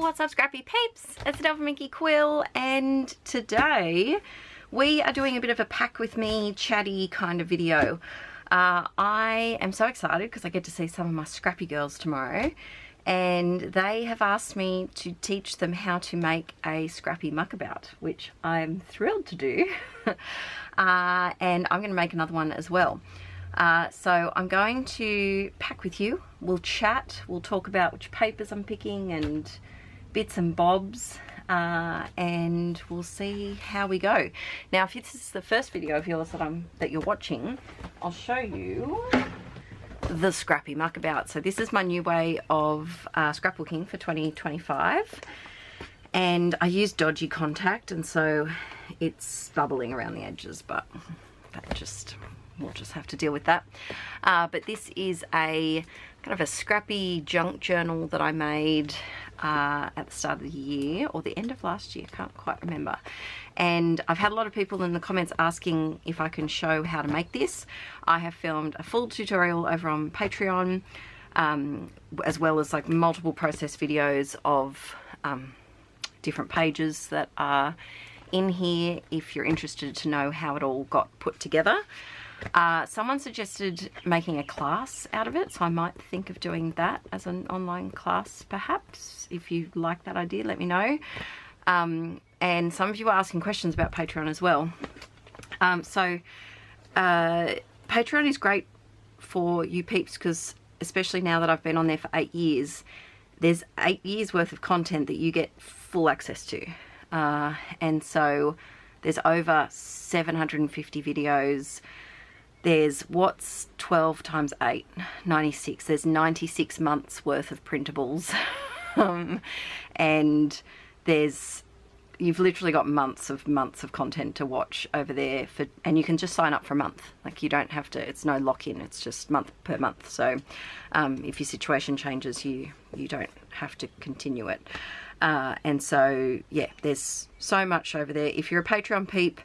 What's up, Scrappy peeps? It's Adele from Inkie Quill, and today we are doing a bit of a pack with me chatty kind of video. I am so excited because I get to see some of my Scrappy girls tomorrow, and they have asked me to teach them how to make a Scrappy muckabout, which I'm thrilled to do. And I'm going to make another one as well. So I'm going to pack with you, we'll chat, we'll talk about which papers I'm picking and bits and bobs, and we'll see how we go. Now, if this is the first video of yours that you're watching, I'll show you the Scrappy muckabout. So this is my new way of scrapbooking for 2025, and I use dodgy contact, and so it's bubbling around the edges, but we'll just have to deal with that. But this is a kind of a scrappy junk journal that I made at the start of the year, or the end of last year, can't quite remember. And I've had a lot of people in the comments asking if I can show how to make this. I have filmed a full tutorial over on Patreon, as well as like multiple process videos of different pages that are in here if you're interested to know how it all got put together. Someone suggested making a class out of it, so I might think of doing that as an online class perhaps. If you like that idea, let me know. And some of you are asking questions about Patreon as well. Patreon is great for you peeps because, especially now that I've been on there for 8 years, there's 8 years worth of content that you get full access to. And so there's over 750 videos. There's what's 12 times 8, 96. There's 96 months worth of printables. And you've literally got months of content to watch over there, and you can just sign up for a month. Like, you don't have to, it's no lock-in, it's just month per month. So if your situation changes, you don't have to continue it. And so yeah, there's so much over there. If you're a Patreon peep,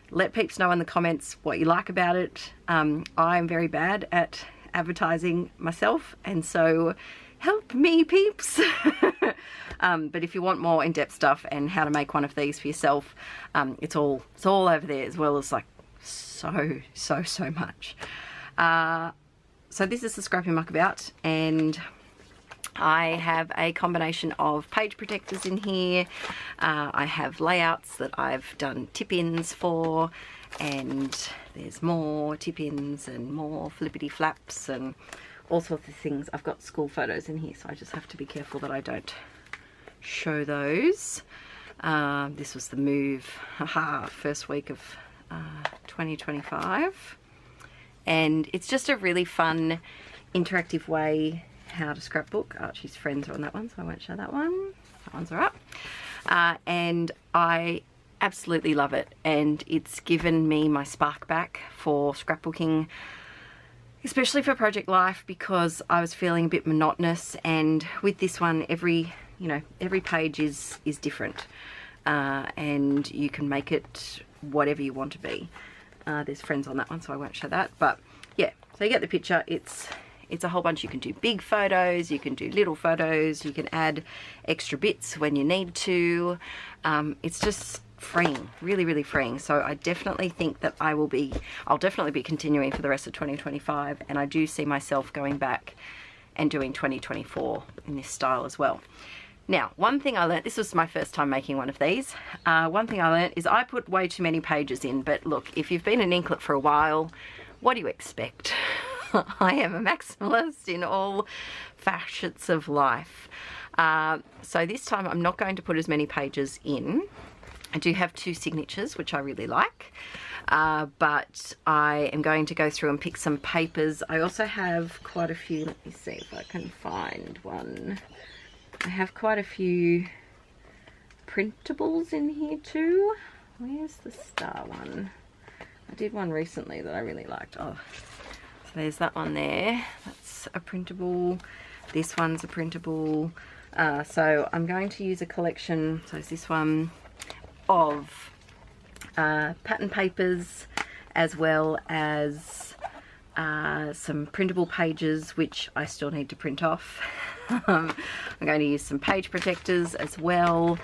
let peeps know in the comments what you like about it. I'm very bad at advertising myself, and so help me, peeps. But if you want more in-depth stuff and how to make one of these for yourself, it's all over there, as well as like so much. So this is the Scrappy muckabout, and I have a combination of page protectors in here. I have layouts that I've done tip-ins for, and there's more tip-ins and more flippity flaps and all sorts of things. I've got school photos in here, so I just have to be careful that I don't show those. This was the move, first week of 2025. And it's just a really fun, interactive way how to scrapbook. Archie's friends are on that one, so I won't show that one. That one's all right. And I absolutely love it, and it's given me my spark back for scrapbooking, especially for Project Life, because I was feeling a bit monotonous. And with this one, every page is different, and you can make it whatever you want to be. There's friends on that one, so I won't show that, but yeah, so you get the picture. It's a whole bunch. You can do big photos, you can do little photos, you can add extra bits when you need to. It's just freeing, really freeing. So I definitely think that I'll definitely be continuing for the rest of 2025, and I do see myself going back and doing 2024 in this style as well. Now, one thing I learned, this was my first time making one of these, one thing I learned is I put way too many pages in, but look, if you've been an inklet for a while, what do you expect? I am a maximalist in all facets of life. So this time I'm not going to put as many pages in. I do have 2 signatures, which I really like, but I am going to go through and pick some papers. I also have quite a few, let me see if I can find one. I have quite a few printables in here too. Where's the star one? I did one recently that I really liked. Oh, so there's that one there. That's a printable. This one's a printable. So I'm going to use a collection, so it's this one, of pattern papers, as well as some printable pages, which I still need to print off. I'm going to use some page protectors as well,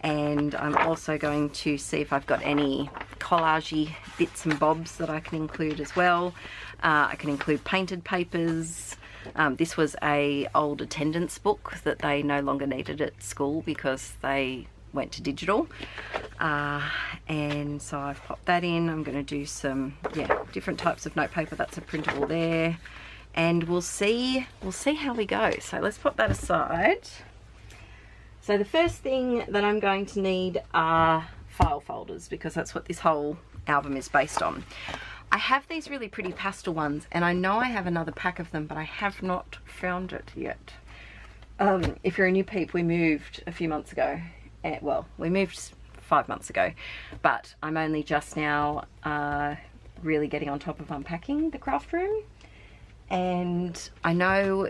and I'm also going to see if I've got any collagey bits and bobs that I can include as well. I can include painted papers. This was a old attendance book that they no longer needed at school because they went to digital, and so I've popped that in. I'm going to do some different types of notepaper. That's a printable there, and we'll see how we go. So let's put that aside. So the first thing that I'm going to need are file folders, because that's what this whole album is based on. I have these really pretty pastel ones, and I know I have another pack of them, but I have not found it yet. If you're a new peep, we moved a few months ago. Well, we moved 5 months ago, but I'm only just now really getting on top of unpacking the craft room, and I know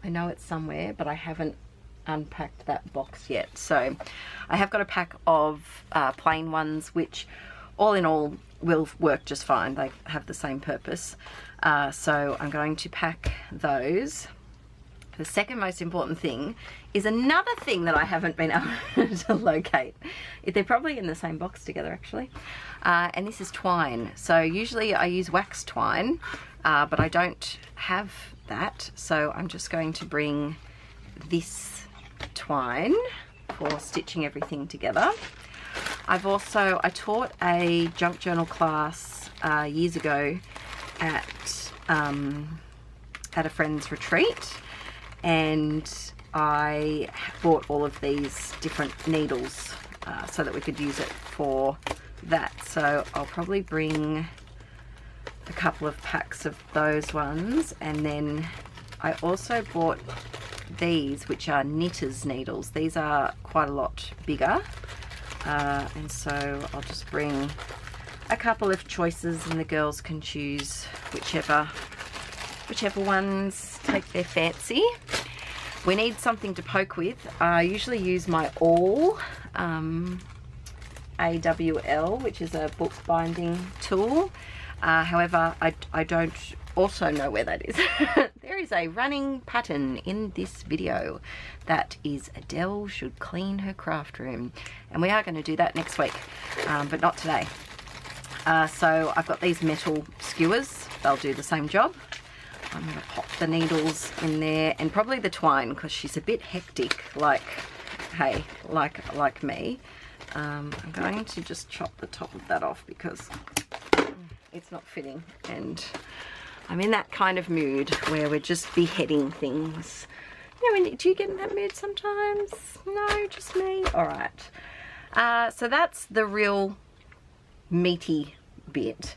it's somewhere, but I haven't unpacked that box yet. So I have got a pack of plain ones, which all in all will work just fine. They have the same purpose, so I'm going to pack those. The second most important thing is another thing that I haven't been able to locate. They're probably in the same box together, actually, and this is twine. So usually I use wax twine, but I don't have that, so I'm just going to bring this twine for stitching everything together. I taught a junk journal class years ago at a friend's retreat, and I bought all of these different needles so that we could use it for that. So I'll probably bring a couple of packs of those ones, and then I also bought these, which are knitter's needles. These are quite a lot bigger, and so I'll just bring a couple of choices, and the girls can choose whichever ones take their fancy. We need something to poke with. I usually use my awl, AWL, which is a book binding tool. However, I don't also know where that is. There is a running pattern in this video that is Adele should clean her craft room, and we are going to do that next week, but not today. So I've got these metal skewers. They'll do the same job. I'm going to pop the needles in there, and probably the twine, because she's a bit hectic, like me. I'm going to just chop the top of that off because it's not fitting, and I'm in that kind of mood where we're just beheading things. You know, do you get in that mood sometimes? No, just me? Alright. So that's the real meaty bit.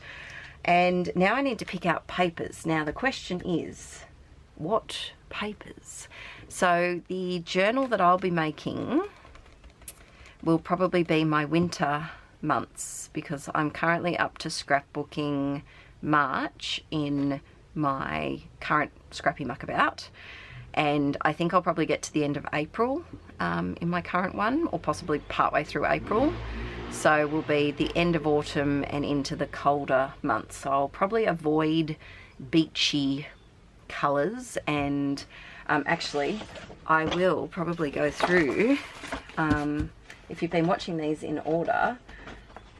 And now I need to pick out papers. Now the question is, what papers? So the journal that I'll be making will probably be my winter months, because I'm currently up to scrapbooking March in my current Scrappy Muckabout, and I think I'll probably get to the end of April in my current one, or possibly partway through April. So will be the end of autumn and into the colder months. So I'll probably avoid beachy colours, and actually I will probably go through, if you've been watching these in order,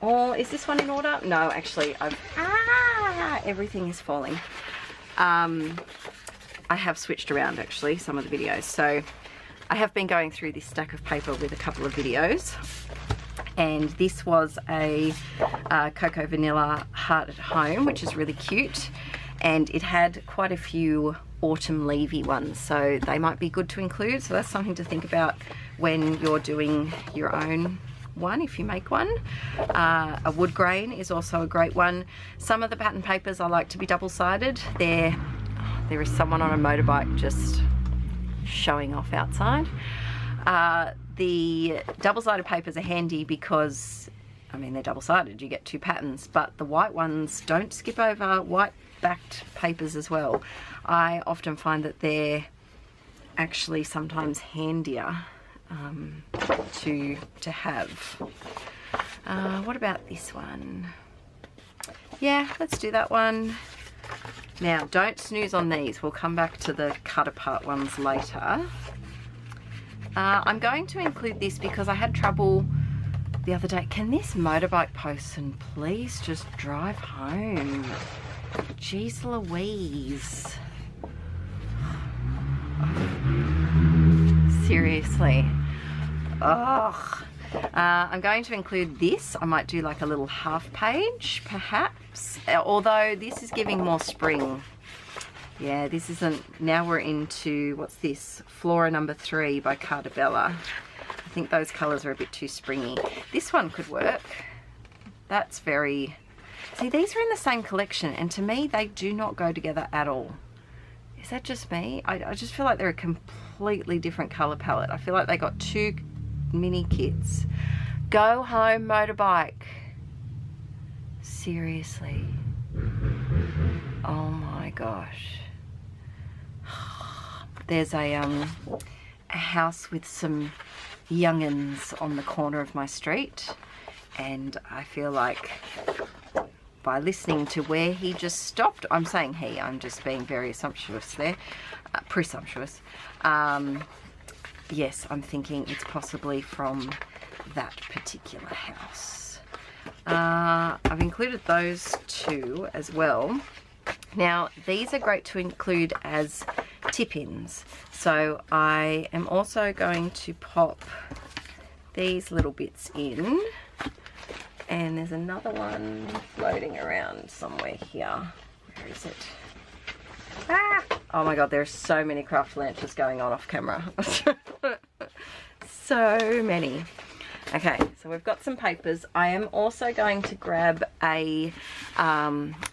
or is this one in order? No, actually everything is falling. I have switched around actually some of the videos, so I have been going through this stack of paper with a couple of videos. And this was a Cocoa Vanilla Heart at Home, which is really cute, and it had quite a few autumn leafy ones, so they might be good to include. So that's something to think about when you're doing your own one, if you make one. A wood grain is also a great one. Some of the pattern papers I like to be double-sided. There is someone on a motorbike just showing off outside. The double-sided papers are handy because, I mean, they're double-sided, you get two patterns, but the white ones don't skip over white-backed papers as well. I often find that they're actually sometimes handier to have. What about this one? Yeah, let's do that one. Now, don't snooze on these. We'll come back to the cut apart ones later. I'm going to include this because I had trouble the other day. Can this motorbike person please just drive home? Jeez Louise. Seriously. Ugh. I'm going to include this. I might do like a little half page, perhaps. Although this is giving more spring. Yeah, this isn't... Now we're into... What's this? Flora number 3 by Cardabella. I think those colours are a bit too springy. This one could work. That's very... See, these are in the same collection, and to me, they do not go together at all. Is that just me? I just feel like they're a completely different colour palette. I feel like they got 2 mini kits. Go home, motorbike. Seriously. Oh my gosh. There's a house with some young'uns on the corner of my street, and I feel like by listening to where he just stopped, I'm saying he, I'm just being very assumptuous there, presumptuous. Yes, I'm thinking it's possibly from that particular house. I've included those 2 as well. Now, these are great to include as tip-ins. So I am also going to pop these little bits in. And there's another one floating around somewhere here. Where is it? Ah! Oh my god, there are so many craft lunches going on off camera. So many. Okay, so we've got some papers. I am also going to grab a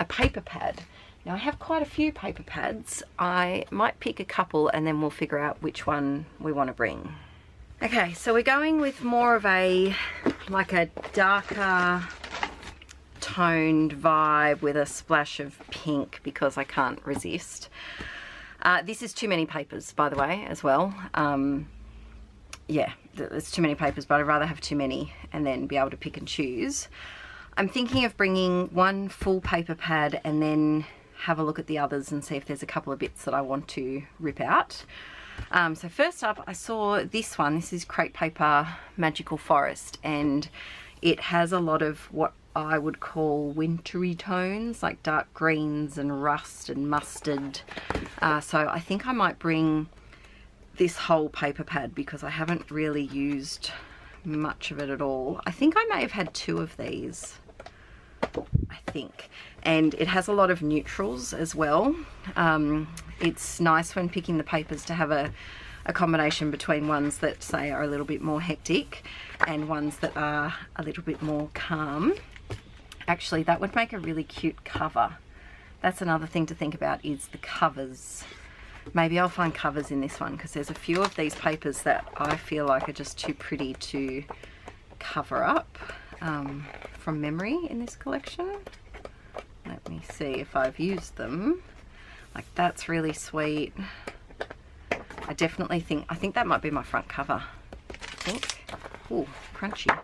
paper pad. Now I have quite a few paper pads. I might pick a couple and then we'll figure out which one we want to bring. Okay, so we're going with more of a, like a darker toned vibe with a splash of pink because I can't resist. This is too many papers, by the way, as well. Yeah, there's too many papers, but I'd rather have too many and then be able to pick and choose. I'm thinking of bringing one full paper pad and then have a look at the others and see if there's a couple of bits that I want to rip out. So first up, I saw this one. This is Crepe Paper Magical Forest, and it has a lot of what I would call wintry tones, like dark greens and rust and mustard. So I think I might bring this whole paper pad because I haven't really used much of it at all. I think I may have had 2 of these, I think. And it has a lot of neutrals as well. It's nice when picking the papers to have a combination between ones that say are a little bit more hectic and ones that are a little bit more calm. Actually, that would make a really cute cover. That's another thing to think about, is the covers. Maybe I'll find covers in this one because there's a few of these papers that I feel like are just too pretty to cover up from memory in this collection. Let me see if I've used them. Like, that's really sweet. I definitely think, I think that might be my front cover. I think. Ooh, crunchy.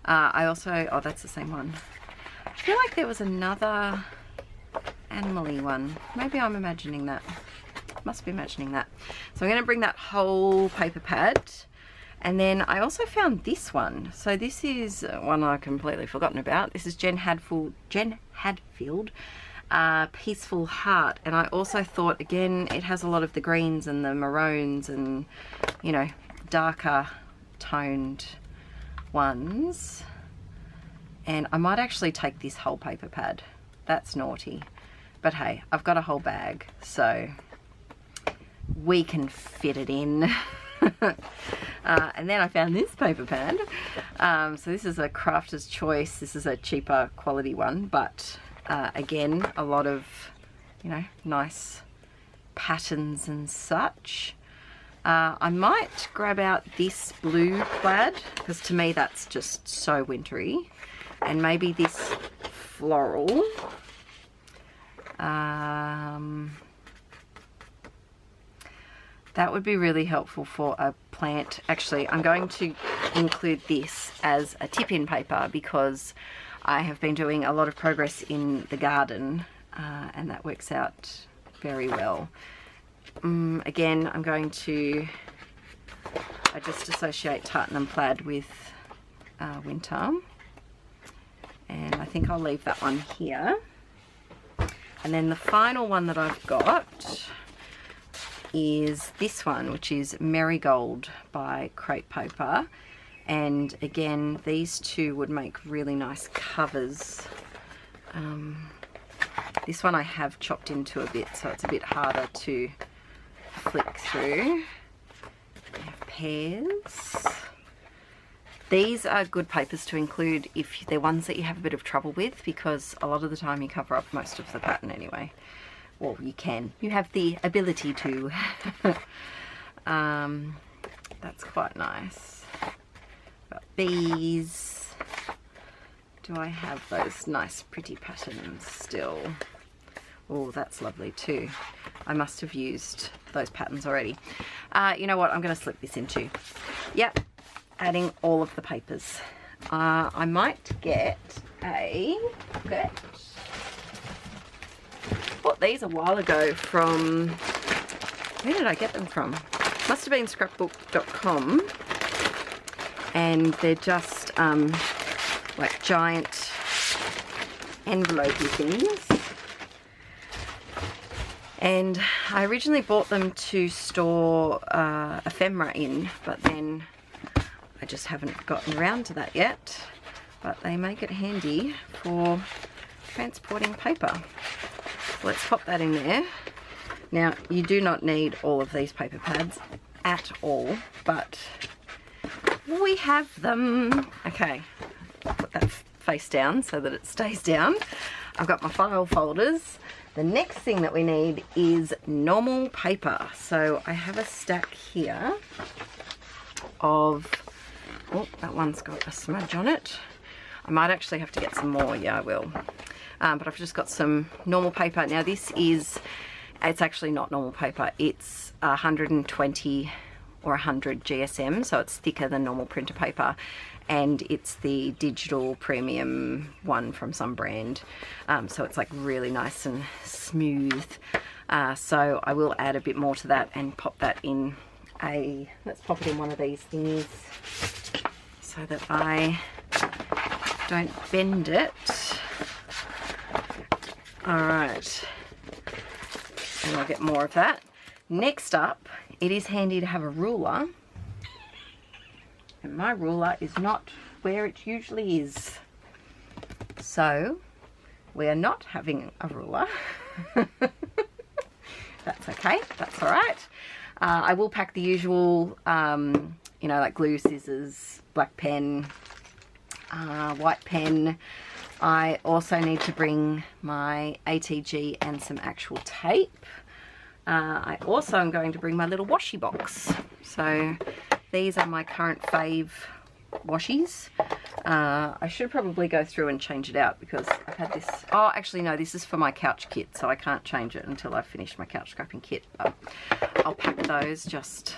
I also, oh, that's the same one. I feel like there was another animal-y one. Maybe I'm imagining that. Must be imagining that. So I'm going to bring that whole paper pad. And then I also found this one. So this is one I've completely forgotten about. This is Jen Hadfield, Peaceful Heart. And I also thought, again, it has a lot of the greens and the maroons and, you know, darker toned ones. And I might actually take this whole paper pad. That's naughty. But hey, I've got a whole bag, so we can fit it in. And then I found this paper pad. So this is a Crafter's Choice. This is a cheaper quality one, but again, a lot of, you know, nice patterns and such. I might grab out this blue plaid because to me that's just so wintry, and maybe this floral. That would be really helpful for a plant. Actually, I'm going to include this as a tip-in paper because I have been doing a lot of progress in the garden and that works out very well. Again, I'm going to, I just associate tartan and plaid with winter, and I think I'll leave that one here. And then the final one that I've got is this one, which is Marigold by Crepe Paper. And again, these two would make really nice covers. This one I have chopped into a bit, so it's a bit harder to flick through. We have pairs. These are good papers to include if they're ones that you have a bit of trouble with, because a lot of the time you cover up most of the pattern anyway. Well, you can. You have the ability to. That's quite nice. Got these. Do I have those nice pretty patterns still? Oh, that's lovely too. I must have used those patterns already. You know what? I'm going to slip this into. Yep. Adding all of the papers. I might get a pocket. Bought these a while ago from, where did I get them from? Must have been scrapbook.com, and they're just like giant envelopey things. And I originally bought them to store ephemera in, but then I just haven't gotten around to that yet. But they make it handy for transporting paper. So let's pop that in there. Now, you do not need all of these paper pads at all, but we have them. Okay, I'll put that face down so that it stays down. I've got my file folders. The next thing that we need is normal paper. So I have a stack here of, oh, that one's got a smudge on it. I might actually have to get some more. Yeah, I will. But I've just got some normal paper. Now this is, it's actually not normal paper. It's 120 or 100 GSM, so it's thicker than normal printer paper. And it's the digital premium one from some brand. So it's like really nice and smooth. So I will add a bit more to that and pop that in a, let's pop it in one of these thingies so that I don't bend it. Alright, and I'll get more of that. Next up, it is handy to have a ruler. And my ruler is not where it usually is. So, we are not having a ruler. That's okay, that's alright. I will pack the usual, you know, like glue, scissors, black pen, white pen. I also need to bring my ATG and some actual tape. I also am going to bring my little washi box. So these are my current fave washies. I should probably go through and change it out because I've had this. Oh, actually no, this is for my couch kit, so I can't change it until I've finished my couch scrapping kit. But I'll pack those just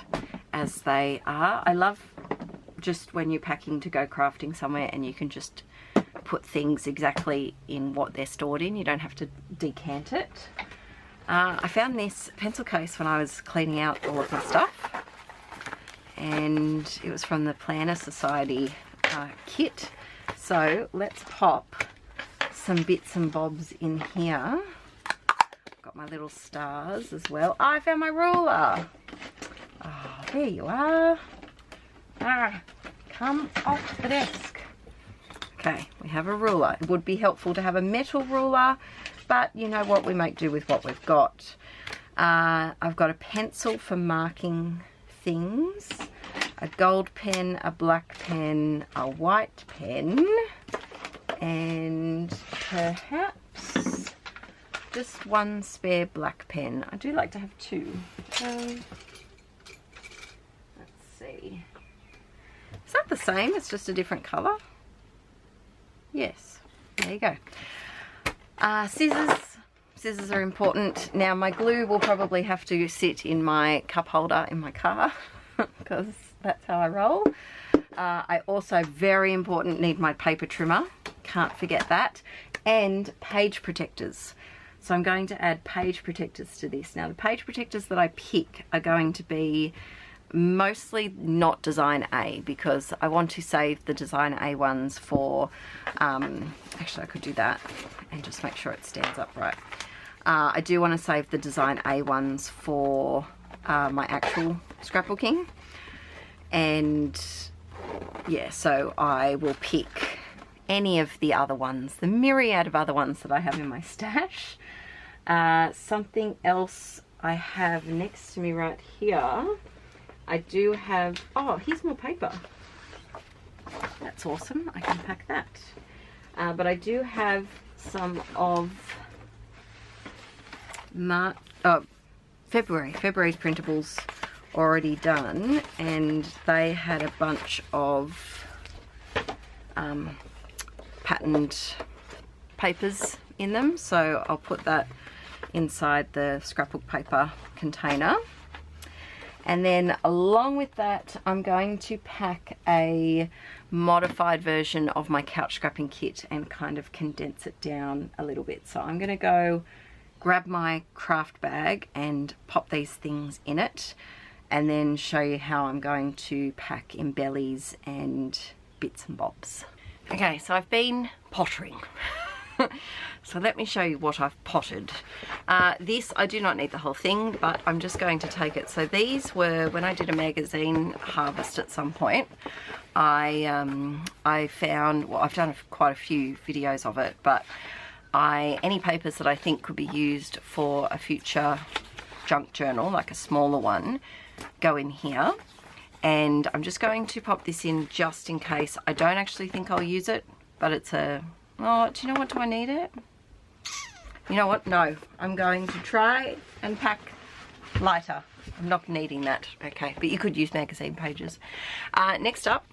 as they are. I love just when you're packing to go crafting somewhere and you can just put things exactly in what they're stored in. You don't have to decant it. I found this pencil case when I was cleaning out all of my stuff, and it was from the Planner Society kit. So let's pop some bits and bobs in here. Got my little stars as well. Oh, I found my ruler. Oh, there you are. Come off the desk. Okay, we have a ruler. It would be helpful to have a metal ruler, but you know what, we make do with what we've got. I've got a pencil for marking things, a gold pen, a black pen, a white pen, and perhaps just one spare black pen. I do like to have two. Let's see. Is that the same? It's just a different colour? Yes. There you go. Scissors. Scissors are important. Now my glue will probably have to sit in my cup holder in my car because that's how I roll. I also, very important, need my paper trimmer. Can't forget that. And page protectors. So I'm going to add page protectors to this. Now the page protectors that I pick are going to be mostly not design A, because I want to save the design A ones for, actually I could do that and just make sure it stands up right. I do want to save the design A ones for my actual scrapbooking, and yeah, so I will pick any of the other ones, the myriad of other ones that I have in my stash. Something else I have next to me right here, I do have, oh, here's more paper. That's awesome, I can pack that. But I do have some of February's printables already done, and they had a bunch of patterned papers in them, so I'll put that inside the scrapbook paper container. And then along with that, I'm going to pack a modified version of my couch scrapping kit and kind of condense it down a little bit. So I'm going to go grab my craft bag and pop these things in it, and then show you how I'm going to pack embellies and bits and bobs. Okay, so I've been pottering. So let me show you what I've potted. This, I do not need the whole thing, but I'm just going to take it. So these were, when I did a magazine harvest at some point, I found, well, I've done quite a few videos of it, but any papers that I think could be used for a future junk journal, like a smaller one, go in here. And I'm just going to pop this in just in case. I don't actually think I'll use it, but it's a, oh, do you know what, do I need it? You know what, no. I'm going to try and pack lighter. I'm not needing that, okay, but you could use magazine pages. Next up,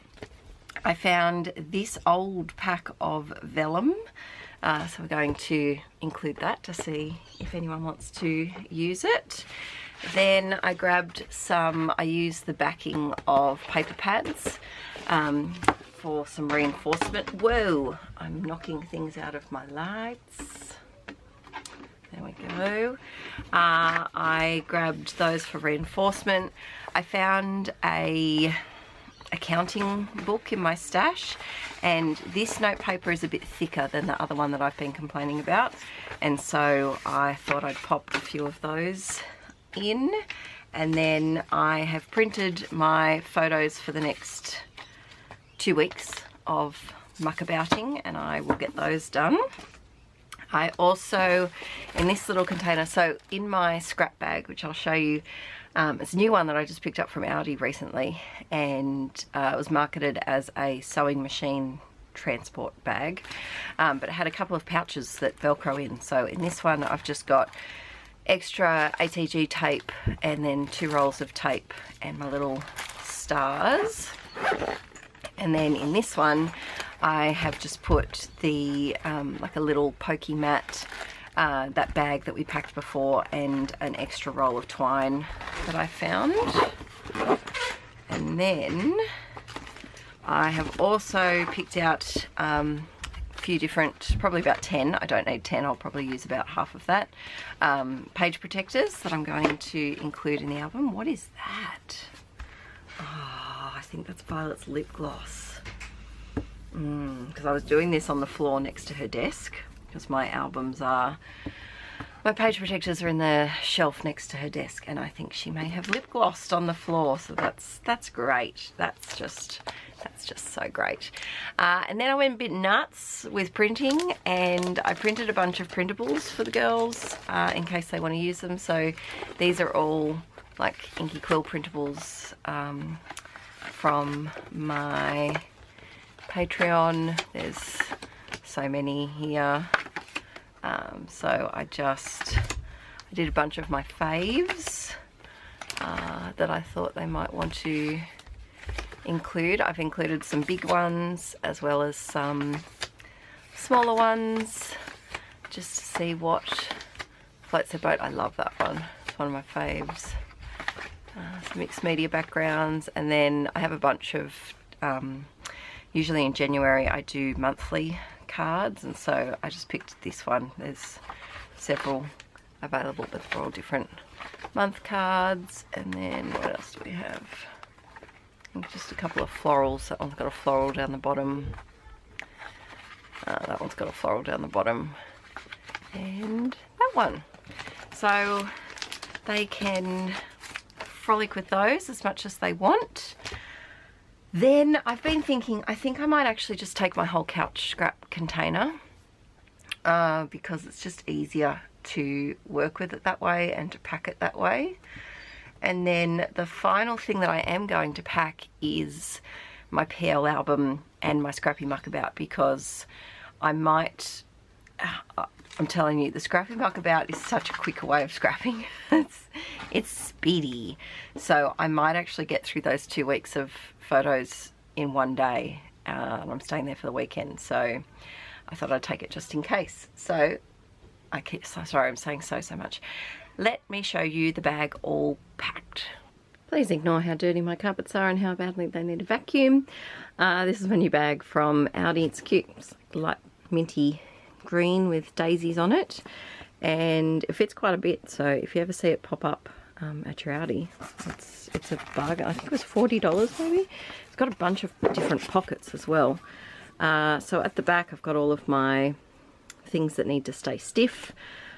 I found this old pack of vellum. So we're going to include that to see if anyone wants to use it. Then I grabbed some, I used the backing of paper pads for some reinforcement. Whoa, I'm knocking things out of my lights. There we go. I grabbed those for reinforcement. I found a accounting book in my stash, and this note paper is a bit thicker than the other one that I've been complaining about, and so I thought I'd pop a few of those in. And then I have printed my photos for the next 2 weeks of muckabouting, and I will get those done. I also, in this little container, so in my scrap bag, which I'll show you, it's a new one that I just picked up from Aldi recently, and it was marketed as a sewing machine transport bag, but it had a couple of pouches that Velcro in. So in this one I've just got extra ATG tape and then 2 rolls of tape and my little stars. And then in this one I have just put the like a little pokey mat, that bag that we packed before, and an extra roll of twine that I found. And then I have also picked out a few different, probably about 10, I don't need 10, I'll probably use about half of that, page protectors that I'm going to include in the album. What is that? Oh, I think that's Violet's lip gloss. Because I was doing this on the floor next to her desk, because my albums are, my page protectors are in the shelf next to her desk, and I think she may have lip glossed on the floor, so that's great. That's just so great. And then I went a bit nuts with printing, and I printed a bunch of printables for the girls in case they want to use them. So these are all like Inkie Quill printables from my Patreon. There's so many here. So I did a bunch of my faves that I thought they might want to include. I've included some big ones as well as some smaller ones, just to see what floats their boat. I love that one. It's one of my faves. Some mixed media backgrounds, and then I have a bunch of, usually in January I do monthly cards, and so I just picked this one. There's several available, but they're all different month cards. And then what else do we have? I think just a couple of florals. That one's got a floral down the bottom. That one's got a floral down the bottom. And that one. So they can frolic with those as much as they want. Then I've been thinking, I think I might actually just take my whole couch scrap container because it's just easier to work with it that way and to pack it that way. And then the final thing that I am going to pack is my PL album and my Scrappy Muckabout, because I might, I'm telling you, the Scrappy Muckabout is such a quicker way of scrapping. It's speedy. So I might actually get through those 2 weeks of photos in one day. And I'm staying there for the weekend, so I thought I'd take it just in case. So I keep, sorry, I'm saying so much. Let me show you the bag all packed. Please ignore how dirty my carpets are and how badly they need a vacuum. This is my new bag from Aldi. It's cute. It's like light minty green with daisies on it, and it fits quite a bit. So if you ever see it pop up at your Aldi, it's a bargain. I think it was $40 maybe. It's got a bunch of different pockets as well. So at the back I've got all of my things that need to stay stiff.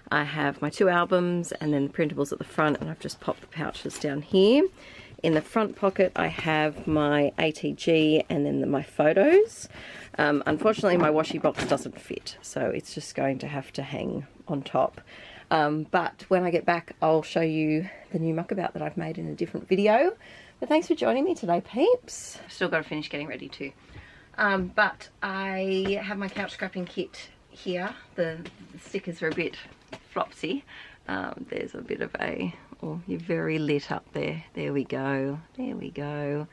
I have my 2 albums and then the printables at the front, and I've just popped the pouches down here. In the front pocket I have my ATG and then my photos. Unfortunately my washi box doesn't fit, so it's just going to have to hang on top. But when I get back I'll show you the new muckabout that I've made in a different video. But thanks for joining me today, peeps. I've still got to finish getting ready too. But I have my couch scrapping kit here. The stickers are a bit flopsy. There's a bit of a, oh, you're very lit up there. There we go. There we go.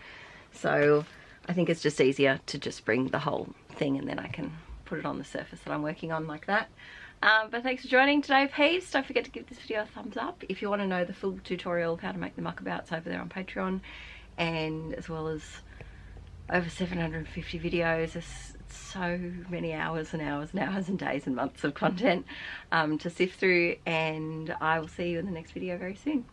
So I think it's just easier to just bring the whole thing and then I can put it on the surface that I'm working on like that. But thanks for joining today, peeps. Don't forget to give this video a thumbs up. If you want to know the full tutorial of how to make the muckabouts, over there on Patreon, and as well as over 750 videos. There's so many hours and hours and hours and days and months of content to sift through, and I will see you in the next video very soon.